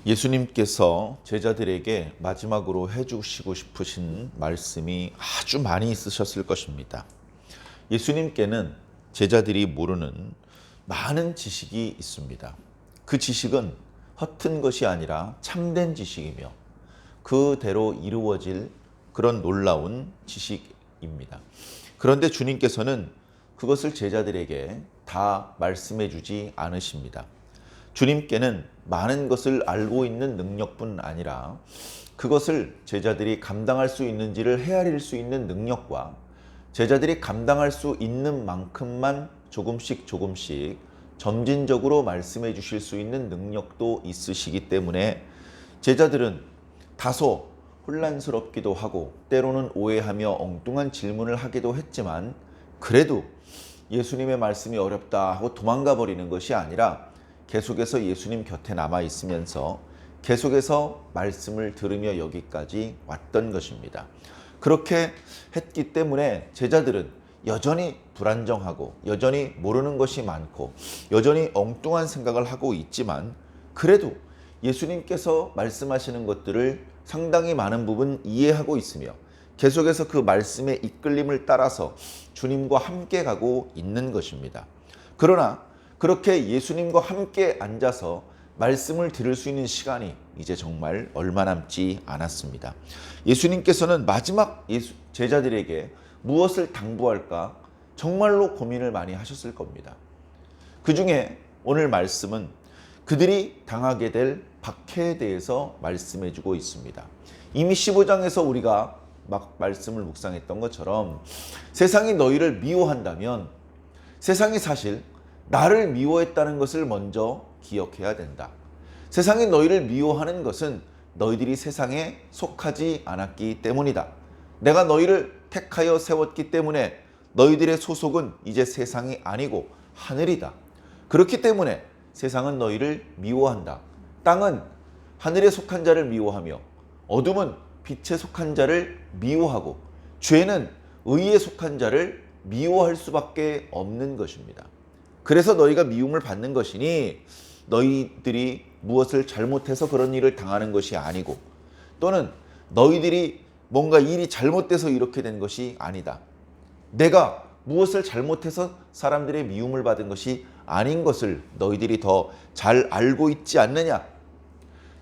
예수님께서 제자들에게 마지막으로 해주시고 싶으신 말씀이 아주 많이 있으셨을 것입니다. 예수님께는 제자들이 모르는 많은 지식이 있습니다. 그 지식은 허튼 것이 아니라 참된 지식이며 그대로 이루어질 그런 놀라운 지식입니다. 그런데 주님께서는 그것을 제자들에게 다 말씀해 주지 않으십니다. 주님께는 많은 것을 알고 있는 능력뿐 아니라 그것을 제자들이 감당할 수 있는지를 헤아릴 수 있는 능력과 제자들이 감당할 수 있는 만큼만 조금씩 점진적으로 말씀해 주실 수 있는 능력도 있으시기 때문에 제자들은 다소 혼란스럽기도 하고 때로는 오해하며 엉뚱한 질문을 하기도 했지만 그래도 예수님의 말씀이 어렵다 하고 도망가 버리는 것이 아니라 계속해서 예수님 곁에 남아 있으면서 계속해서 말씀을 들으며 여기까지 왔던 것입니다. 그렇게 했기 때문에 제자들은 여전히 불안정하고 여전히 모르는 것이 많고 여전히 엉뚱한 생각을 하고 있지만 그래도 예수님께서 말씀하시는 것들을 상당히 많은 부분 이해하고 있으며 계속해서 그 말씀의 이끌림을 따라서 주님과 함께 가고 있는 것입니다. 그러나 그렇게 예수님과 함께 앉아서 말씀을 들을 수 있는 시간이 이제 정말 얼마 남지 않았습니다. 예수님께서는 마지막 제자들에게 무엇을 당부할까 정말로 고민을 많이 하셨을 겁니다. 그 중에 오늘 말씀은 그들이 당하게 될 박해에 대해서 말씀해 주고 있습니다. 이미 15장에서 우리가 막 말씀을 묵상했던 것처럼 세상이 너희를 미워한다면 세상이 사실 나를 미워했다는 것을 먼저 기억해야 된다. 세상이 너희를 미워하는 것은 너희들이 세상에 속하지 않았기 때문이다. 내가 너희를 택하여 세웠기 때문에 너희들의 소속은 이제 세상이 아니고 하늘이다. 그렇기 때문에 세상은 너희를 미워한다. 땅은 하늘에 속한 자를 미워하며 어둠은 빛에 속한 자를 미워하고 죄는 의에 속한 자를 미워할 수밖에 없는 것입니다. 그래서 너희가 미움을 받는 것이니 너희들이 무엇을 잘못해서 그런 일을 당하는 것이 아니고 또는 너희들이 뭔가 일이 잘못돼서 이렇게 된 것이 아니다. 내가 무엇을 잘못해서 사람들의 미움을 받은 것이 아닌 것을 너희들이 더 잘 알고 있지 않느냐.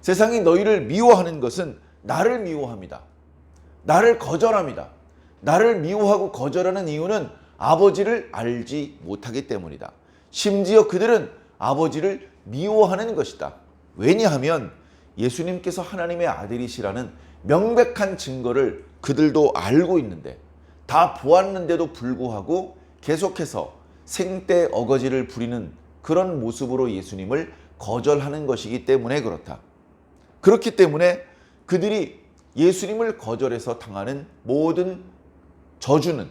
세상이 너희를 미워하는 것은 나를 미워합니다. 나를 거절합니다. 나를 미워하고 거절하는 이유는 아버지를 알지 못하기 때문이다. 심지어 그들은 아버지를 미워하는 것이다. 왜냐하면 예수님께서 하나님의 아들이시라는 명백한 증거를 그들도 알고 있는데 다 보았는데도 불구하고 계속해서 생떼 어거지를 부리는 그런 모습으로 예수님을 거절하는 것이기 때문에 그렇다. 그렇기 때문에 그들이 예수님을 거절해서 당하는 모든 저주는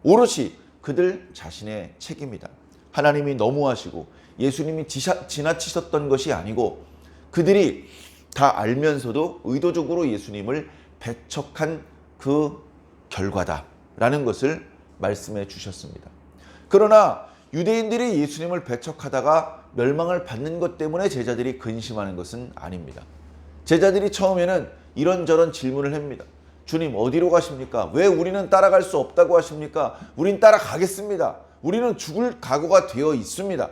오롯이 그들 자신의 책임이다. 하나님이 너무하시고 예수님이 지나치셨던 것이 아니고 그들이 다 알면서도 의도적으로 예수님을 배척한 그 결과다라는 것을 말씀해 주셨습니다. 그러나 유대인들이 예수님을 배척하다가 멸망을 받는 것 때문에 제자들이 근심하는 것은 아닙니다. 제자들이 처음에는 이런저런 질문을 합니다. 주님 어디로 가십니까? 왜 우리는 따라갈 수 없다고 하십니까? 우린 따라가겠습니다. 우리는 죽을 각오가 되어 있습니다.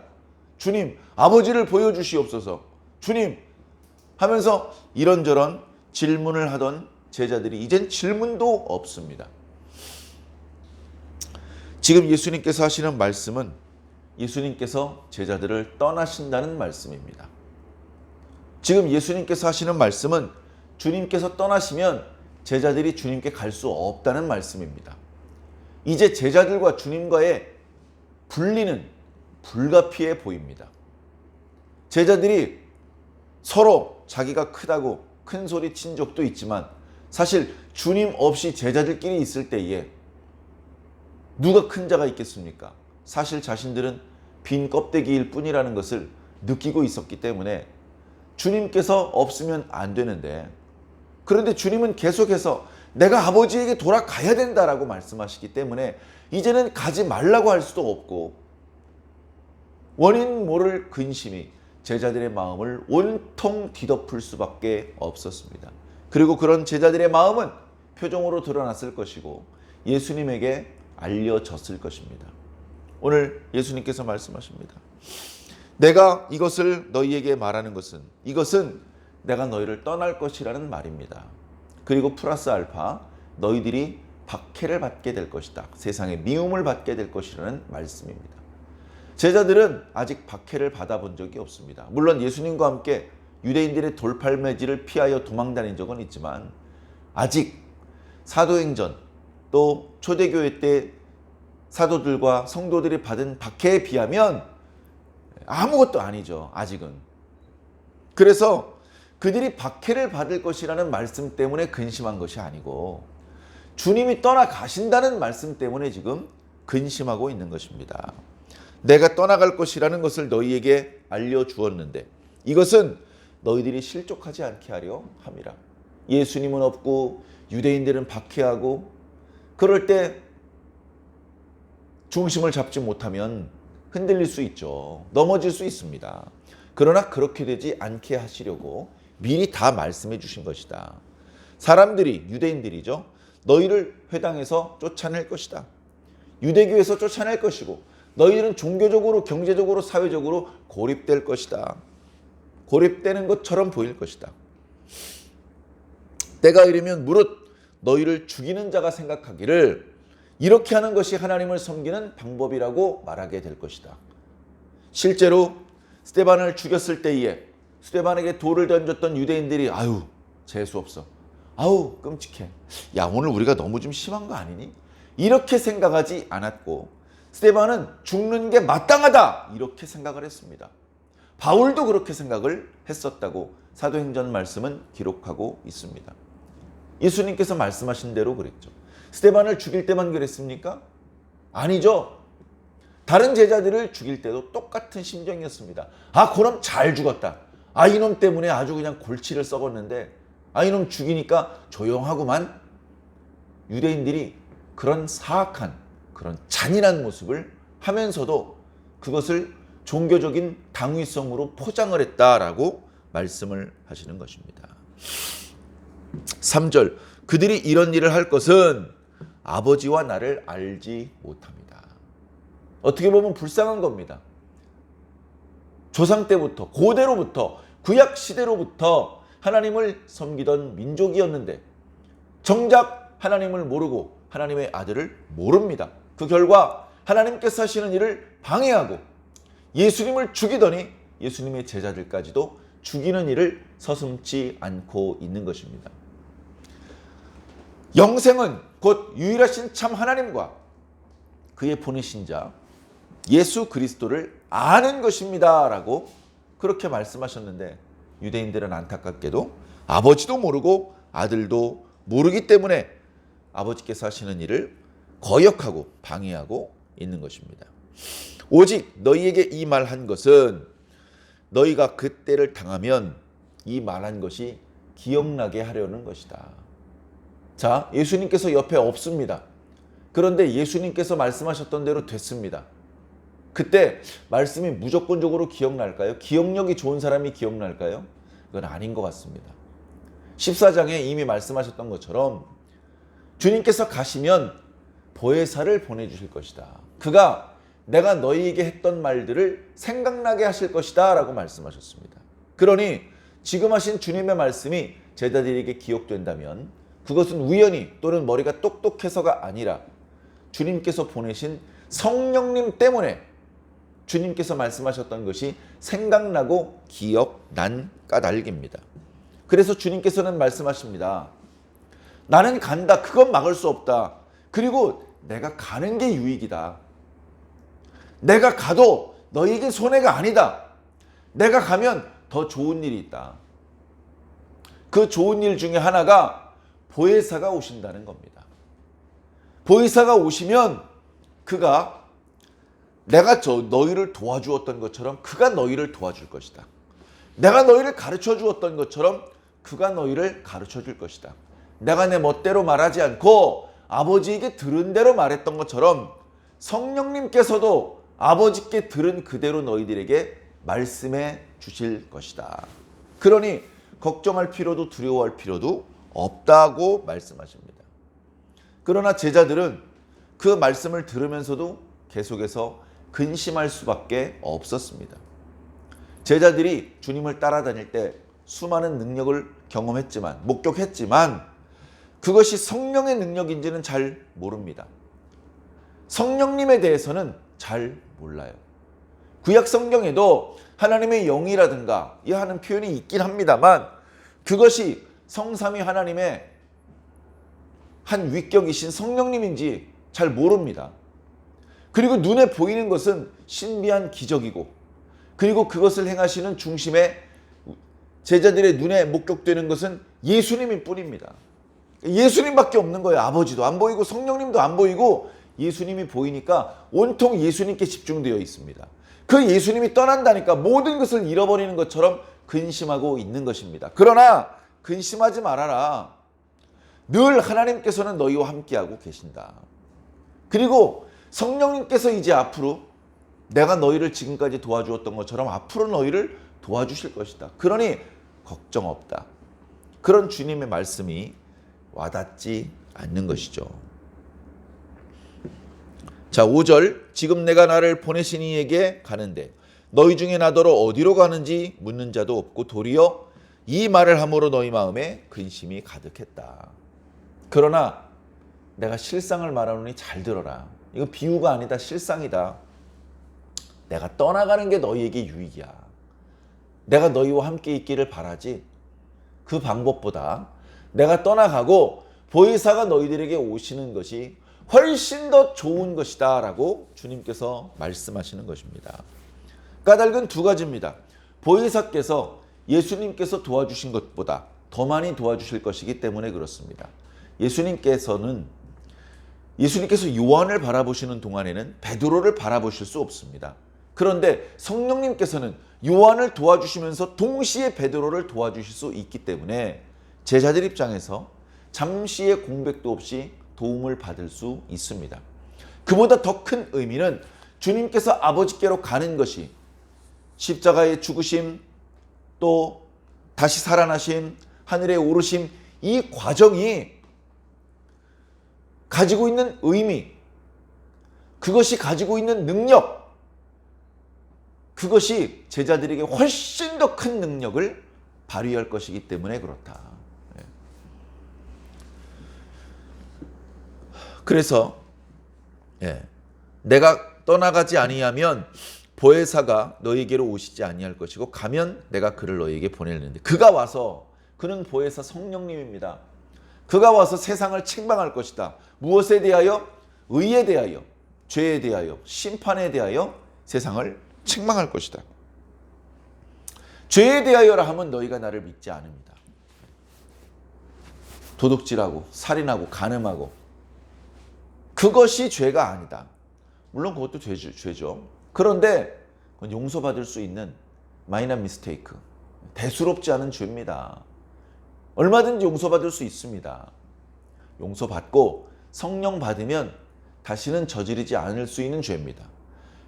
주님 아버지를 보여주시옵소서. 주님 하면서 이런저런 질문을 하던 제자들이 이젠 질문도 없습니다. 지금 예수님께서 하시는 말씀은 예수님께서 제자들을 떠나신다는 말씀입니다. 지금 예수님께서 하시는 말씀은 주님께서 떠나시면 제자들이 주님께 갈 수 없다는 말씀입니다. 이제 제자들과 주님과의 분리는 불가피해 보입니다. 제자들이 서로 자기가 크다고 큰 소리 친 적도 있지만 사실 주님 없이 제자들끼리 있을 때에 누가 큰 자가 있겠습니까? 사실 자신들은 빈 껍데기일 뿐이라는 것을 느끼고 있었기 때문에 주님께서 없으면 안 되는데 그런데 주님은 계속해서 내가 아버지에게 돌아가야 된다라고 말씀하시기 때문에 이제는 가지 말라고 할 수도 없고 원인 모를 근심이 제자들의 마음을 온통 뒤덮을 수밖에 없었습니다. 그리고 그런 제자들의 마음은 표정으로 드러났을 것이고 예수님에게 알려졌을 것입니다. 오늘 예수님께서 말씀하십니다. 내가 이것을 너희에게 말하는 것은 이것은 내가 너희를 떠날 것이라는 말입니다. 그리고 플러스 알파 너희들이 박해를 받게 될 것이다. 세상의 미움을 받게 될 것이라는 말씀입니다. 제자들은 아직 박해를 받아본 적이 없습니다. 물론 예수님과 함께 유대인들의 돌팔매질을 피하여 도망다닌 적은 있지만 아직 사도행전 또 초대교회 때 사도들과 성도들이 받은 박해에 비하면 아무것도 아니죠. 아직은. 그래서 그들이 박해를 받을 것이라는 말씀 때문에 근심한 것이 아니고 주님이 떠나가신다는 말씀 때문에 지금 근심하고 있는 것입니다. 내가 떠나갈 것이라는 것을 너희에게 알려주었는데 이것은 너희들이 실족하지 않게 하려 함이라. 예수님은 없고 유대인들은 박해하고 그럴 때 중심을 잡지 못하면 흔들릴 수 있죠. 넘어질 수 있습니다. 그러나 그렇게 되지 않게 하시려고 미리 다 말씀해 주신 것이다. 사람들이 유대인들이죠. 너희를 회당에서 쫓아낼 것이다. 유대교에서 쫓아낼 것이고 너희들은 종교적으로 경제적으로 사회적으로 고립될 것이다. 고립되는 것처럼 보일 것이다. 때가 이르면 무릇 너희를 죽이는 자가 생각하기를 이렇게 하는 것이 하나님을 섬기는 방법이라고 말하게 될 것이다. 실제로 스데반을 죽였을 때에 스데반에게 돌을 던졌던 유대인들이 아유 재수없어. 아우 끔찍해. 야 오늘 우리가 너무 좀 심한 거 아니니? 이렇게 생각하지 않았고 스데반은 죽는 게 마땅하다 이렇게 생각을 했습니다. 바울도 그렇게 생각을 했었다고 사도행전 말씀은 기록하고 있습니다. 예수님께서 말씀하신 대로 그랬죠. 스데반을 죽일 때만 그랬습니까? 아니죠. 다른 제자들을 죽일 때도 똑같은 심정이었습니다. 아 그럼 잘 죽었다. 아 이놈 때문에 아주 그냥 골치를 썩었는데 아 이놈 죽이니까 조용하구만. 유대인들이 그런 사악한 그런 잔인한 모습을 하면서도 그것을 종교적인 당위성으로 포장을 했다라고 말씀을 하시는 것입니다. 3절 그들이 이런 일을 할 것은 아버지와 나를 알지 못합니다. 어떻게 보면 불쌍한 겁니다. 조상 때부터 고대로부터 구약 시대로부터 하나님을 섬기던 민족이었는데 정작 하나님을 모르고 하나님의 아들을 모릅니다. 그 결과 하나님께서 하시는 일을 방해하고 예수님을 죽이더니 예수님의 제자들까지도 죽이는 일을 서슴지 않고 있는 것입니다. 영생은 곧 유일하신 참 하나님과 그의 보내신 자 예수 그리스도를 아는 것입니다 라고 그렇게 말씀하셨는데 유대인들은 안타깝게도 아버지도 모르고 아들도 모르기 때문에 아버지께서 하시는 일을 거역하고 방해하고 있는 것입니다. 오직 너희에게 이 말한 것은 너희가 그때를 당하면 이 말한 것이 기억나게 하려는 것이다. 자, 예수님께서 옆에 없습니다. 그런데 예수님께서 말씀하셨던 대로 됐습니다. 그때 말씀이 무조건적으로 기억날까요? 기억력이 좋은 사람이 기억날까요? 그건 아닌 것 같습니다. 14장에 이미 말씀하셨던 것처럼 주님께서 가시면 보혜사를 보내주실 것이다. 그가 내가 너희에게 했던 말들을 생각나게 하실 것이다 라고 말씀하셨습니다. 그러니 지금 하신 주님의 말씀이 제자들에게 기억된다면 그것은 우연히 또는 머리가 똑똑해서가 아니라 주님께서 보내신 성령님 때문에 주님께서 말씀하셨던 것이 생각나고 기억난 까닭입니다. 그래서 주님께서는 말씀하십니다. 나는 간다. 그건 막을 수 없다. 그리고 내가 가는 게 유익이다. 내가 가도 너희에게 손해가 아니다. 내가 가면 더 좋은 일이 있다. 그 좋은 일 중에 하나가 보혜사가 오신다는 겁니다. 보혜사가 오시면 그가 내가 너희를 도와주었던 것처럼 그가 너희를 도와줄 것이다. 내가 너희를 가르쳐 주었던 것처럼 그가 너희를 가르쳐 줄 것이다. 내가 내 멋대로 말하지 않고 아버지에게 들은 대로 말했던 것처럼 성령님께서도 아버지께 들은 그대로 너희들에게 말씀해 주실 것이다. 그러니 걱정할 필요도 두려워할 필요도 없다고 말씀하십니다. 그러나 제자들은 그 말씀을 들으면서도 계속해서 근심할 수밖에 없었습니다. 제자들이 주님을 따라다닐 때 수많은 능력을 경험했지만, 목격했지만 그것이 성령의 능력인지는 잘 모릅니다. 성령님에 대해서는 잘 몰라요. 구약 성경에도 하나님의 영이라든가 이 하는 표현이 있긴 합니다만 그것이 성삼위 하나님의 한 위격이신 성령님인지 잘 모릅니다. 그리고 눈에 보이는 것은 신비한 기적이고, 그리고 그것을 행하시는 중심에 제자들의 눈에 목격되는 것은 예수님일 뿐입니다. 예수님밖에 없는 거예요. 아버지도 안 보이고 성령님도 안 보이고 예수님이 보이니까 온통 예수님께 집중되어 있습니다. 그 예수님이 떠난다니까 모든 것을 잃어버리는 것처럼 근심하고 있는 것입니다. 그러나 근심하지 말아라. 늘 하나님께서는 너희와 함께하고 계신다. 그리고 성령님께서 이제 앞으로 내가 너희를 지금까지 도와주었던 것처럼 앞으로 너희를 도와주실 것이다. 그러니 걱정 없다. 그런 주님의 말씀이 와닿지 않는 것이죠. 자, 5절. 지금 내가 나를 보내신 이에게 가는데 너희 중에 나더러 어디로 가는지 묻는 자도 없고 도리어 이 말을 함으로 너희 마음에 근심이 가득했다. 그러나 내가 실상을 말하노니 잘 들어라. 이거 비유가 아니다. 실상이다. 내가 떠나가는 게 너희에게 유익이야. 내가 너희와 함께 있기를 바라지. 그 방법보다 내가 떠나가고 보혜사가 너희들에게 오시는 것이 훨씬 더 좋은 것이다 라고 주님께서 말씀하시는 것입니다. 까닭은 두 가지입니다. 보혜사께서 예수님께서 도와주신 것보다 더 많이 도와주실 것이기 때문에 그렇습니다. 예수님께서 요한을 바라보시는 동안에는 베드로를 바라보실 수 없습니다. 그런데 성령님께서는 요한을 도와주시면서 동시에 베드로를 도와주실 수 있기 때문에 제자들 입장에서 잠시의 공백도 없이 도움을 받을 수 있습니다. 그보다 더 큰 의미는 주님께서 아버지께로 가는 것이 십자가의 죽으심, 또 다시 살아나심, 하늘에 오르심, 이 과정이 가지고 있는 의미, 그것이 가지고 있는 능력, 그것이 제자들에게 훨씬 더 큰 능력을 발휘할 것이기 때문에 그렇다. 그래서 내가 떠나가지 아니하면 보혜사가 너희에게로 오시지 아니할 것이고 가면 내가 그를 너희에게 보내는데 그가 와서, 그는 보혜사 성령님입니다. 그가 와서 세상을 책망할 것이다. 무엇에 대하여? 의에 대하여, 죄에 대하여, 심판에 대하여 세상을 책망할 것이다. 죄에 대하여라 하면 너희가 나를 믿지 않습니다. 도둑질하고 살인하고 간음하고 그것이 죄가 아니다. 물론 그것도 죄죠. 그런데 그건 용서받을 수 있는 마이너 미스테이크, 대수롭지 않은 죄입니다. 얼마든지 용서받을 수 있습니다. 용서받고 성령 받으면 다시는 저지르지 않을 수 있는 죄입니다.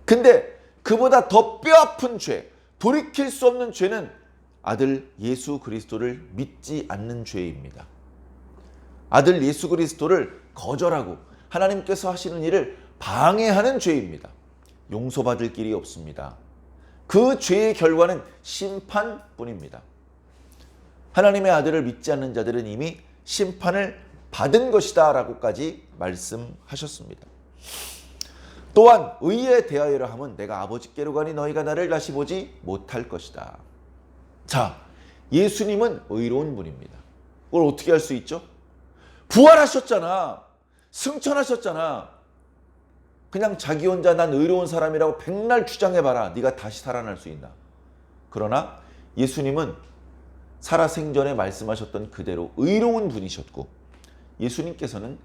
근데 그보다 더 뼈아픈 죄, 돌이킬 수 없는 죄는 아들 예수 그리스도를 믿지 않는 죄입니다. 아들 예수 그리스도를 거절하고 하나님께서 하시는 일을 방해하는 죄입니다. 용서받을 길이 없습니다. 그 죄의 결과는 심판뿐입니다. 하나님의 아들을 믿지 않는 자들은 이미 심판을 받은 것이다 라고까지 말씀하셨습니다. 또한 의에 대하여라 하면 내가 아버지께로 가니 너희가 나를 다시 보지 못할 것이다. 자, 예수님은 의로운 분입니다. 그걸 어떻게 할 수 있죠? 부활하셨잖아. 승천하셨잖아. 그냥 자기 혼자 난 의로운 사람이라고 백날 주장해봐라. 네가 다시 살아날 수 있나? 그러나 예수님은 살아생전에 말씀하셨던 그대로 의로운 분이셨고, 예수님께서는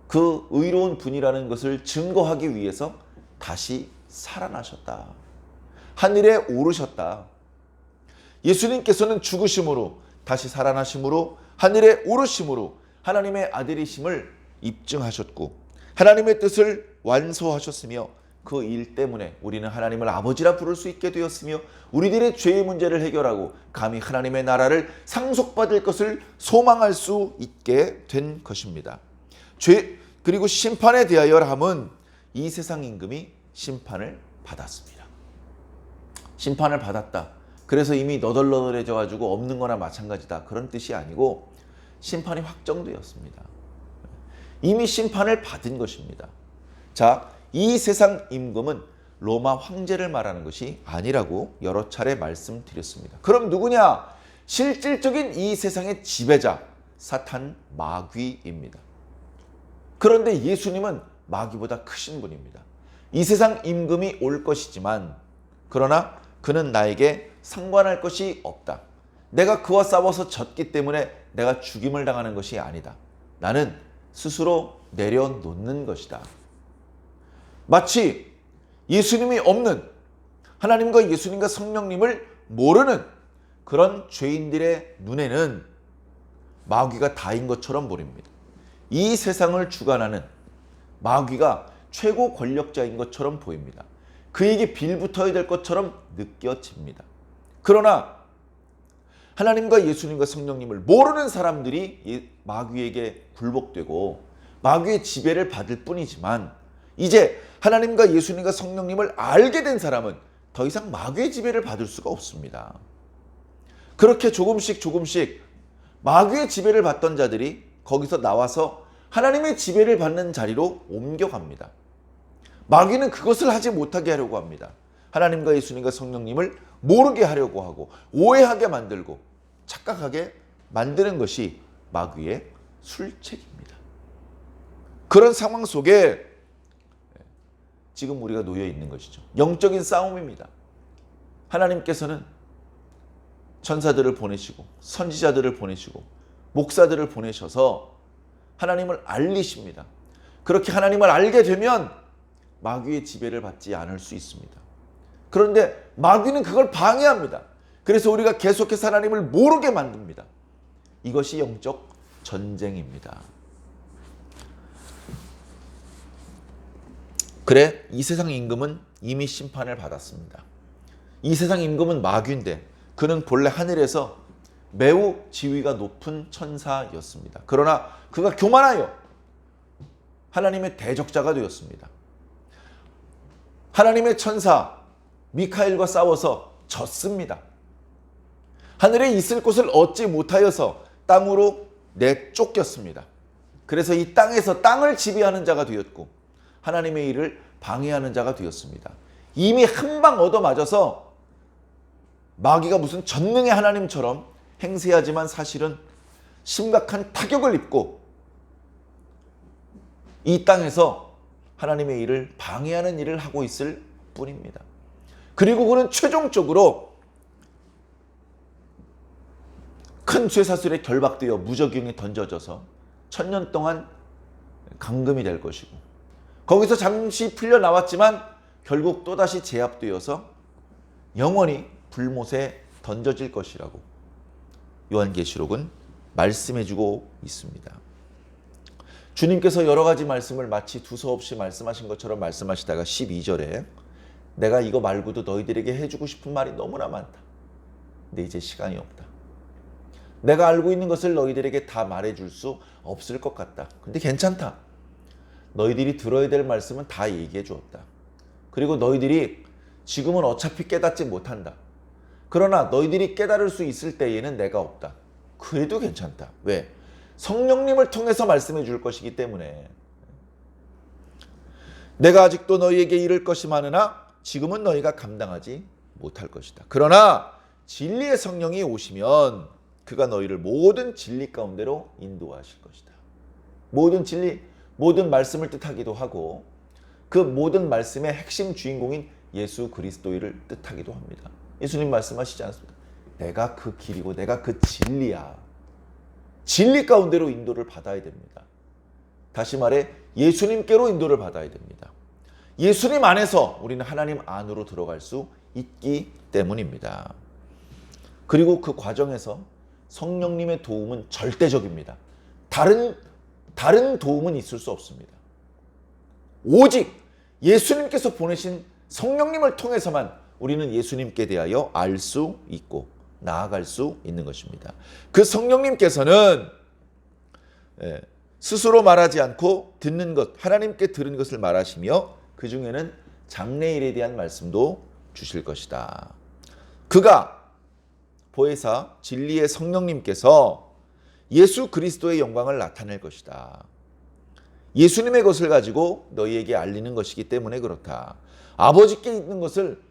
그 의로운 분이라는 것을 증거하기 위해서 다시 살아나셨다. 하늘에 오르셨다. 예수님께서는 죽으심으로 다시 살아나심으로 하늘에 오르심으로 하나님의 아들이심을 입증하셨고 하나님의 뜻을 완소하셨으며 그 일 때문에 우리는 하나님을 아버지라 부를 수 있게 되었으며 우리들의 죄의 문제를 해결하고 감히 하나님의 나라를 상속받을 것을 소망할 수 있게 된 것입니다. 그리고 심판에 대하여 함은 이 세상 임금이 심판을 받았습니다. 심판을 받았다. 그래서 이미 너덜너덜해져 가지고 없는 거나 마찬가지다. 그런 뜻이 아니고 심판이 확정되었습니다. 이미 심판을 받은 것입니다. 자, 이 세상 임금은 로마 황제를 말하는 것이 아니라고 여러 차례 말씀드렸습니다. 그럼 누구냐? 실질적인 이 세상의 지배자, 사탄 마귀입니다. 그런데 예수님은 마귀보다 크신 분입니다. 이 세상 임금이 올 것이지만 그러나 그는 나에게 상관할 것이 없다. 내가 그와 싸워서 졌기 때문에 내가 죽임을 당하는 것이 아니다. 나는 스스로 내려놓는 것이다. 마치 예수님이 없는, 하나님과 예수님과 성령님을 모르는 그런 죄인들의 눈에는 마귀가 다인 것처럼 보입니다. 이 세상을 주관하는 마귀가 최고 권력자인 것처럼 보입니다. 그에게 빌붙어야 될 것처럼 느껴집니다. 그러나 하나님과 예수님과 성령님을 모르는 사람들이 마귀에게 굴복되고 마귀의 지배를 받을 뿐이지만, 이제 하나님과 예수님과 성령님을 알게 된 사람은 더 이상 마귀의 지배를 받을 수가 없습니다. 그렇게 조금씩 마귀의 지배를 받던 자들이 거기서 나와서 하나님의 지배를 받는 자리로 옮겨갑니다. 마귀는 그것을 하지 못하게 하려고 합니다. 하나님과 예수님과 성령님을 모르게 하려고 하고 오해하게 만들고 착각하게 만드는 것이 마귀의 술책입니다. 그런 상황 속에 지금 우리가 놓여 있는 것이죠. 영적인 싸움입니다. 하나님께서는 천사들을 보내시고 선지자들을 보내시고 목사들을 보내셔서 하나님을 알리십니다. 그렇게 하나님을 알게 되면 마귀의 지배를 받지 않을 수 있습니다. 그런데 마귀는 그걸 방해합니다. 그래서 우리가 계속해서 하나님을 모르게 만듭니다. 이것이 영적 전쟁입니다. 그래, 이 세상 임금은 이미 심판을 받았습니다. 이 세상 임금은 마귀인데 그는 본래 하늘에서 매우 지위가 높은 천사였습니다. 그러나 그가 교만하여 하나님의 대적자가 되었습니다. 하나님의 천사 미카엘과 싸워서 졌습니다. 하늘에 있을 곳을 얻지 못하여서 땅으로 내쫓겼습니다. 그래서 이 땅에서 땅을 지배하는 자가 되었고 하나님의 일을 방해하는 자가 되었습니다. 이미 한 방 얻어맞아서 마귀가 무슨 전능의 하나님처럼 행세하지만 사실은 심각한 타격을 입고 이 땅에서 하나님의 일을 방해하는 일을 하고 있을 뿐입니다. 그리고 그는 최종적으로 큰 쇠사슬에 결박되어 무저기에 던져져서 1000년 동안 감금이 될 것이고 거기서 잠시 풀려나왔지만 결국 또다시 제압되어서 영원히 불못에 던져질 것이라고 요한계시록은 말씀해주고 있습니다. 주님께서 여러 가지 말씀을 마치 두서없이 말씀하신 것처럼 말씀하시다가 12절에 내가 이거 말고도 너희들에게 해주고 싶은 말이 너무나 많다. 근데 이제 시간이 없다. 내가 알고 있는 것을 너희들에게 다 말해줄 수 없을 것 같다. 근데 괜찮다. 너희들이 들어야 될 말씀은 다 얘기해 주었다. 그리고 너희들이 지금은 어차피 깨닫지 못한다. 그러나 너희들이 깨달을 수 있을 때에는 내가 없다. 그래도 괜찮다. 왜? 성령님을 통해서 말씀해 줄 것이기 때문에. 내가 아직도 너희에게 이를 것이 많으나 지금은 너희가 감당하지 못할 것이다. 그러나 진리의 성령이 오시면 그가 너희를 모든 진리 가운데로 인도하실 것이다. 모든 진리, 모든 말씀을 뜻하기도 하고 그 모든 말씀의 핵심 주인공인 예수 그리스도를 뜻하기도 합니다. 예수님 말씀하시지 않습니까? 내가 그 길이고 내가 그 진리야. 진리 가운데로 인도를 받아야 됩니다. 다시 말해 예수님께로 인도를 받아야 됩니다. 예수님 안에서 우리는 하나님 안으로 들어갈 수 있기 때문입니다. 그리고 그 과정에서 성령님의 도움은 절대적입니다. 다른 도움은 있을 수 없습니다. 오직 예수님께서 보내신 성령님을 통해서만 우리는 예수님께 대하여 알 수 있고 나아갈 수 있는 것입니다. 그 성령님께서는 스스로 말하지 않고 듣는 것, 하나님께 들은 것을 말하시며 그 중에는 장래일에 대한 말씀도 주실 것이다. 그가 보혜사 진리의 성령님께서 예수 그리스도의 영광을 나타낼 것이다. 예수님의 것을 가지고 너희에게 알리는 것이기 때문에 그렇다. 아버지께 있는 것을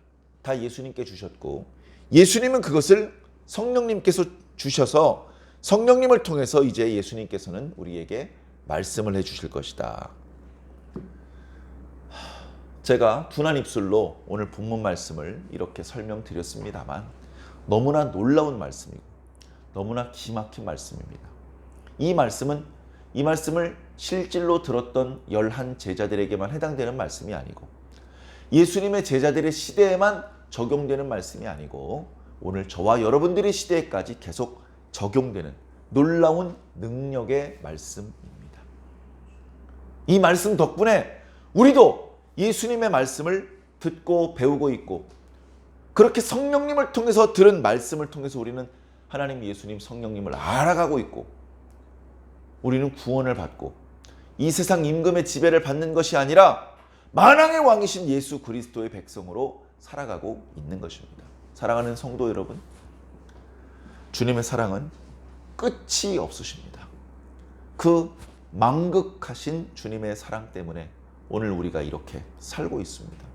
다 예수님께 주셨고 예수님은 그것을 성령님께서 주셔서 성령님을 통해서 이제 예수님께서는 우리에게 말씀을 해주실 것이다. 제가 둔한 입술로 오늘 본문 말씀을 이렇게 설명드렸습니다만 너무나 놀라운 말씀이고 너무나 기막힌 말씀입니다. 이 말씀을 실질로 들었던 11 제자들에게만 해당되는 말씀이 아니고 예수님의 제자들의 시대에만 적용되는 말씀이 아니고 오늘 저와 여러분들의 시대에까지 계속 적용되는 놀라운 능력의 말씀입니다. 이 말씀 덕분에 우리도 예수님의 말씀을 듣고 배우고 있고 그렇게 성령님을 통해서 들은 말씀을 통해서 우리는 하나님 예수님 성령님을 알아가고 있고 우리는 구원을 받고 이 세상 임금의 지배를 받는 것이 아니라 만왕의 왕이신 예수 그리스도의 백성으로 살아가고 있는 것입니다. 사랑하는 성도 여러분, 주님의 사랑은 끝이 없으십니다. 그 망극하신 주님의 사랑 때문에 오늘 우리가 이렇게 살고 있습니다.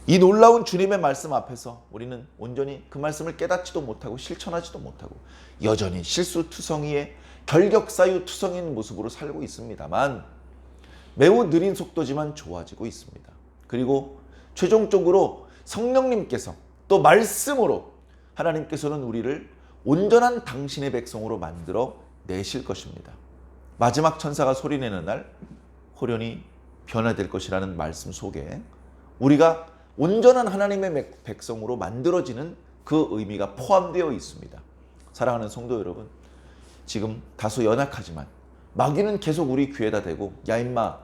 이 놀라운 주님의 말씀 앞에서 우리는 온전히 그 말씀을 깨닫지도 못하고 실천하지도 못하고 여전히 실수투성이의 결격사유투성인 모습으로 살고 있습니다만 매우 느린 속도지만 좋아지고 있습니다. 그리고 최종적으로 성령님께서 또 말씀으로 하나님께서는 우리를 온전한 당신의 백성으로 만들어 내실 것입니다. 마지막 천사가 소리내는 날 호련히 변화될 것이라는 말씀 속에 우리가 온전한 하나님의 백성으로 만들어지는 그 의미가 포함되어 있습니다. 사랑하는 성도 여러분, 지금 다소 연약하지만 마귀는 계속 우리 귀에다 대고 야 임마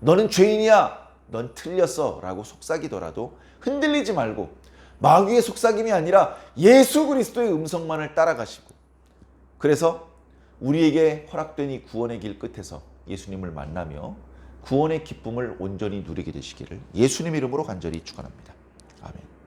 너는 죄인이야 넌 틀렸어 라고 속삭이더라도 흔들리지 말고 마귀의 속삭임이 아니라 예수 그리스도의 음성만을 따라가시고 그래서 우리에게 허락된 이 구원의 길 끝에서 예수님을 만나며 구원의 기쁨을 온전히 누리게 되시기를 예수님 이름으로 간절히 축원합니다.